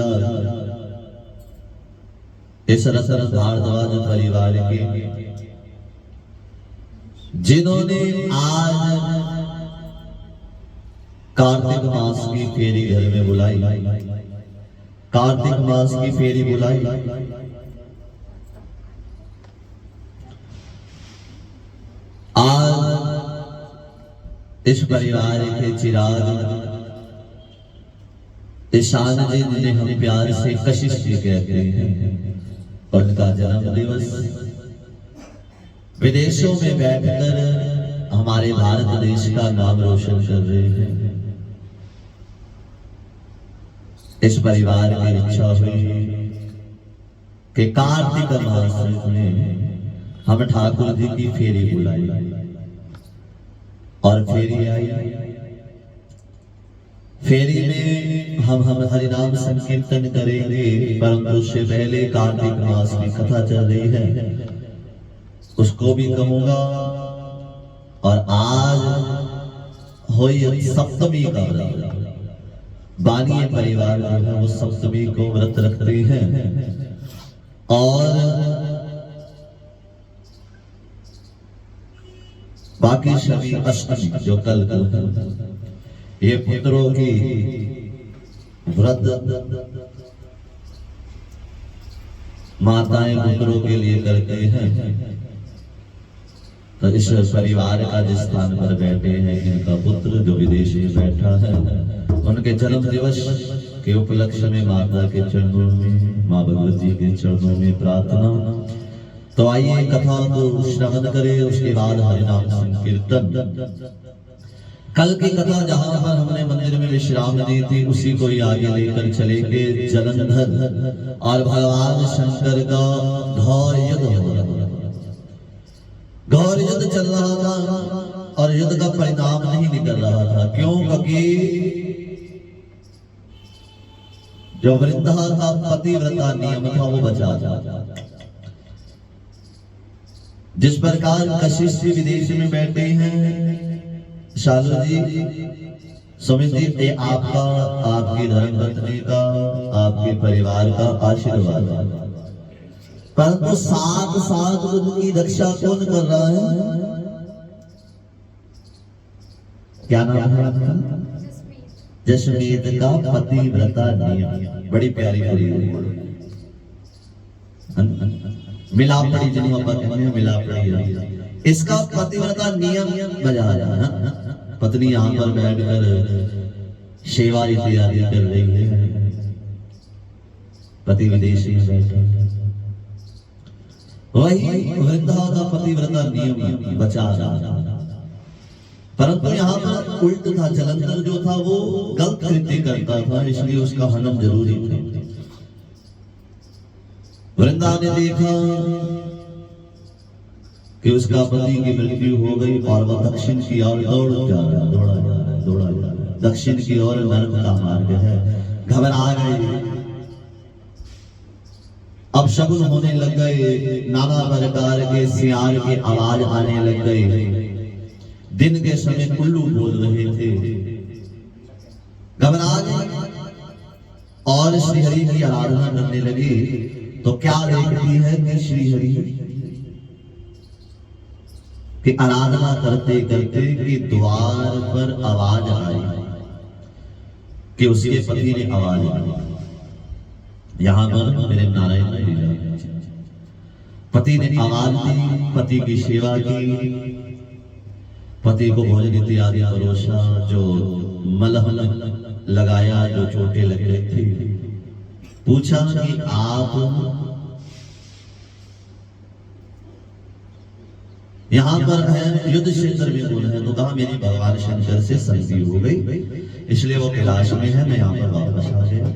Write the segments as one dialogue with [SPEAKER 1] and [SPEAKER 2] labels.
[SPEAKER 1] पूजा इस रतन भारद्वाज परिवार के जिन्होंने आज कार्तिक मास की फेरी घर में बुलाई, कार्तिक मास की फेरी बुलाई। आज इस परिवार के चिराग ईशान जी जिन्हें हम प्यार से कशिश जी कहते हैं, उनका जन्म दिवस विदेशों में बैठकर हमारे भारत देश का नाम रोशन कर रहे हैं। इस परिवार की इच्छा हुई कि कार्तिक मास में हम ठाकुर जी की फेरी बुलाई और फेरी आई। फेरी में हम हरिनाम संकीर्तन करेंगे, परंतु उससे पहले कार्तिक मास की कथा चल रही है, उसको भी कहूंगा। और आज हुई सप्तमी का व्रत, बानी परिवार जो है वो सप्तमी को व्रत रखते हैं। और बाकी सभी अष्टमी जो कल को ये पुत्रों की व्रत माताएं पुत्रों के लिए करते हैं। तो इस परिवार का जिस स्थान पर बैठे हैं, इनका पुत्र जो विदेश में बैठा है, उनके जन्म दिवस के उपलक्ष्य में माता के चरणों में, माँ भगवती के चरणों में प्रार्थना। तो आइए कथा को श्रवण करें, उसके बाद हरिनाम संकीर्तन। कल की कथा जहां पर हमने मंदिर में विश्राम दी थी, उसी को ही आगे लेकर चलेंगे। जलंधर और भगवान शंकर का घोर युद्ध हो रहा था, घोर युद्ध चल रहा था और युद्ध का परिणाम नहीं निकल रहा था। क्यों? क्योंकि जो वृद्धा का पतिव्रता नियम था वो बचा था। जिस प्रकार कशिश जी विदेश में बैठे हैं, शालू जी, सुमित जी, ये आपका, आपकी धर्मपत्नी का, आपके परिवार का आशीर्वाद है। परंतु साथ साथ उनकी रक्षा कौन कर रहा है? क्या नाम है आपका? जसमीत का पतिव्रता नियम। बड़ी प्यारी मिलापड़ी, जिन्हों आप कहते हैं मिलापड़ी, इसका पतिव्रता नियम बजा रहा है। पत्नी यहाँ पर बैठकर सेवा इत्यादि कर रही है, पति विदेश में बैठा, वही वृद्धा का पतिव्रता नियम बचा रहा। परंतु यहाँ पर उल्ट था, जलंधर जो था वो गलत कृत्य करता था, इसलिए उसका हनन जरूरी था। वृंदा ने देखा कि उसका पति की मृत्यु हो गई और वह दक्षिण की ओर दौड़ा जा रहा है। दक्षिण की ओर नर्क का मार्ग है। घबरा गए, अब शगुन होने लग गए, नाना प्रकार के सियार की आवाज आने लग गई। दिन के समय उल्लू बोल रहे थे। घबरा गए और श्रीहरि की आराधना करने लगी। तो क्या देखती है कि श्रीहरि की आराधना करते करते कि द्वार पर आवाज आई कि उसके पति ने आवाज दी। यहां पर मेरे नारायण पति ने आवाज दी, पति की सेवा की, पति को भोजन इत्यादि परोसा, जो मलहम लगाया, जो चोटें लग रही थी। पूछा कि आप यहाँ पर है, युद्ध क्षेत्र में कौन है? तो कहा मेरी भगवान शंकर से संधि हो गई, इसलिए वो कैलाश में है, मैं यहाँ पर वापस आ गया।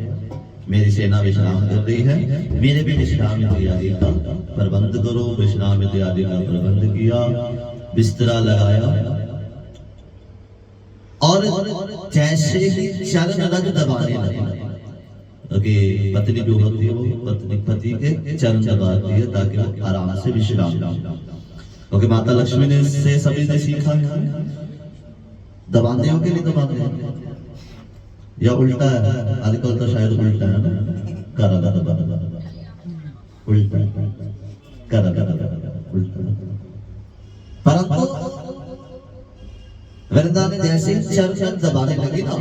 [SPEAKER 1] मेरी सेना विश्राम कर रही है, मेरे भी विश्राम इत्यादि का प्रबंध करो। विश्राम इत्यादि का प्रबंध किया, बिस्तरा लगाया और जैसे ही चरण रज दबाने लगा, कि पत्नी जो होती है वो पति के चरण दबाती है ताकि वो आराम से विश्राम ले। क्योंकि माता लक्ष्मी ने से सभी ने सीखा है, दबाने हो के लिए दबाते हैं या उल्टा है? आजकल तो शायद उल्टा है ना। उल्टा उल्टा। परंतु वृंदा ने जैसे ही चरण दबाने लगी ना,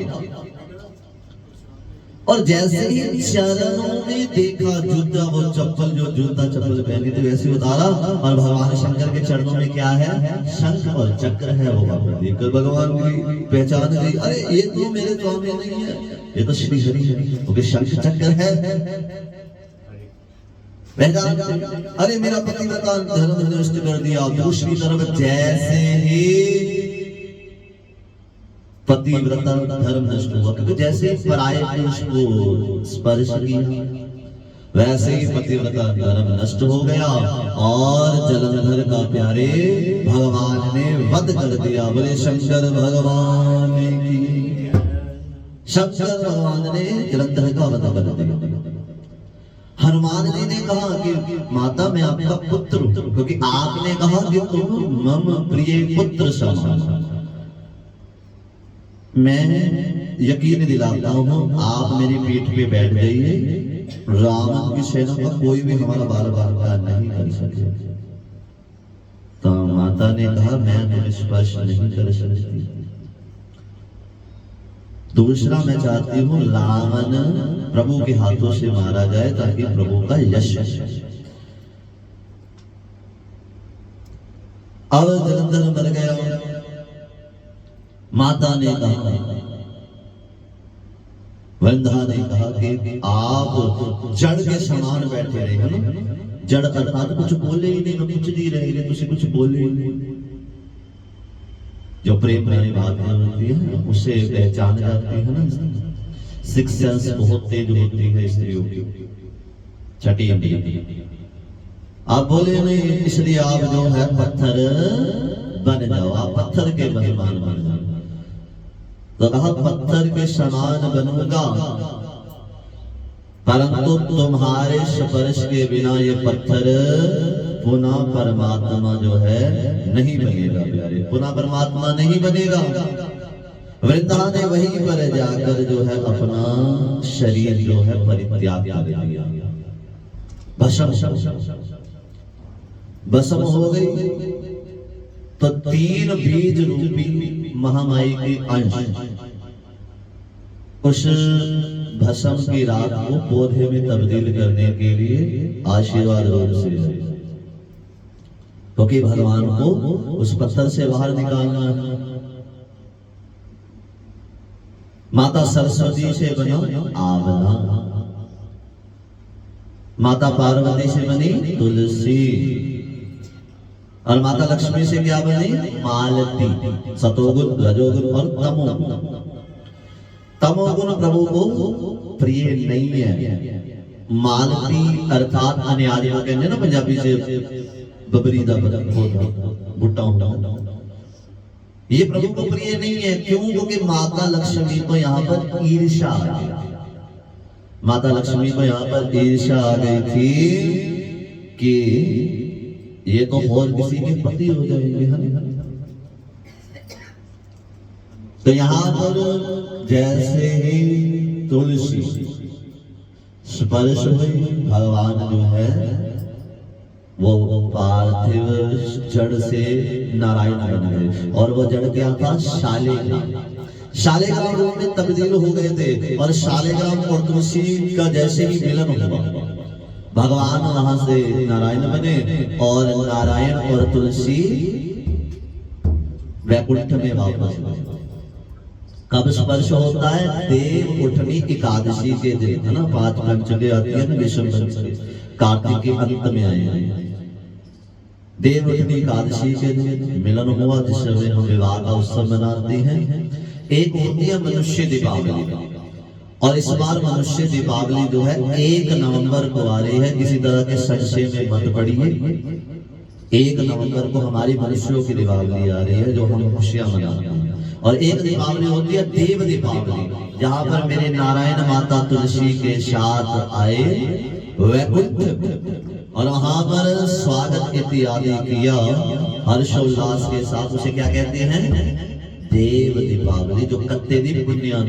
[SPEAKER 1] और जैसे ही चरणों में देखा जूता, वो चप्पल जो जूता चप्पल पहनी थी वैसे उतारा, और भगवान शंकर के चरणों में क्या है, शंख और चक्र है। वो देखकर भगवान की पहचान गई, अरे ये तो मेरे स्वामी नहीं है, ये तो श्री हरि है, क्योंकि शंख चक्र है। अरे मेरा पतिव्रता धर्म नष्ट कर दिया। दूसरी तरफ जैसे ही पतिव्रता धर्म नष्ट हुआ, क्योंकि जैसे पराये पुरुष को स्पर्श किया वैसे ही पतिव्रता धर्म नष्ट हो गया, और जलंधर का प्यारे भगवान ने वध कर दिया। बोले शंकर भगवान की, शंकर भगवान ने जलंधर का वध कर दिया। हनुमान जी ने कहा कि माता मैं आपका पुत्र हूं, क्योंकि आपने कहा कि तुम मम प्रिय पुत्र समान। मैं यकीन दिलाता हूं आप मेरी पीठ पे बैठ जाइए, रावण की सेना का कोई भी हमारा बार बार नहीं कर सके। तो माता ने कहा मैं तुम्हें स्पर्श नहीं कर सकती। दूसरा मैं चाहती हूँ रावण प्रभु के हाथों से मारा जाए, ताकि प्रभु का यश। अब जलंधर मर गया। माता ने कहा, वृंदा ने कहा कि आप जड़ के समान बैठे रहे हैं ना, जड़ अर्थात कुछ बोले ही नहीं, कुछ नहीं रहेंगे, तुझे कुछ बोले ही नहीं। जो प्रेम वाली बात होती है उससे पहचान जाती है ना, सिक्स सेंस बहुत तेज होती है स्त्रियों की, छठी इंद्रिय। आप बोले नहीं, इसलिए आप जो है पत्थर बन जाओ, आप पत्थर के बलवान बन जाओ। तो कहा पत्थर के समान बनूंगा, परंतु तुम्हारे स्पर्श के बिना ये पत्थर पुनः परमात्मा जो है नहीं बनेगा प्यारे, पुनः परमात्मा नहीं बनेगा। वृंदा ने वहीं पर जाकर जो है अपना शरीर जो है परित्याग कर दिया, भस्म हो गई। तो तीन बीज रूपी महामाई के अंश उस भस्म की राख को पौधे में तब्दील करने के लिए आशीर्वाद रूप से, क्योंकि भगवान को उस पत्थर से बाहर निकालना है। माता सरस्वती से बना आंवला, माता पार्वती से बनी तुलसी, और माता लक्ष्मी से क्या बनी, मालती। सतोगुण, रजोगुण और तमोगुण। तमोगुण प्रभु को प्रिय नहीं है। मालती अर्थात अनार्य कहते हैं ना पंजाबी से, बबरी दा भुट्टा होता, ये प्रभु को प्रिय नहीं है। क्यों? क्योंकि माता लक्ष्मी को यहाँ पर ईर्ष्या आ गई। माता लक्ष्मी को यहाँ पर ईर्ष्या आ गई थी कि ये तो और किसी के पति हो जाएंगे। तो यहाँ पर जैसे ही तुलसी स्पर्श हुई, भगवान जो है वो पार्थिव जड़ से नारायण बन गए, और वो जड़ क्या था, शालिग्राम। शालिग्राम रूप में तब्दील हो गए थे, और शालिग्राम और तुलसी का जैसे ही मिलन हुआ, भगवान वहां से नारायण बने, और नारायण और तुलसी वैकुंठ में वापस गए। कब स्पर्श होता है, देव उठनी एकादशी के दिन, है ना, 5 पंचमी आती है ना, विषम पंचमी कार्तिक के अंत में आए हैं। देव उठनी एकादशी के दिन मिलन हुआ, जिस समय हम विवाह का उत्सव मनाते हैं। एक होती है मनुष्य दीपावली, और इस बार मनुष्य दीपावली जो है 1 नवंबर को आ रही है। किसी तरह के संशय में मत पड़िए, 1 नवंबर को हमारी मनुष्यों की दीपावली आ रही है, जो हम खुशियां मनाते हैं। और एक दीपावली होती है देव दीपावली, जहां पर मेरे नारायण माता तुलसी के साथ आए वैकुंठ, और वहां पर स्वागत इत्यादि किया हर्षोल्लास के साथ। उसे क्या कहते हैं, देव दीपावली, जो कत्ते दी पुण्या।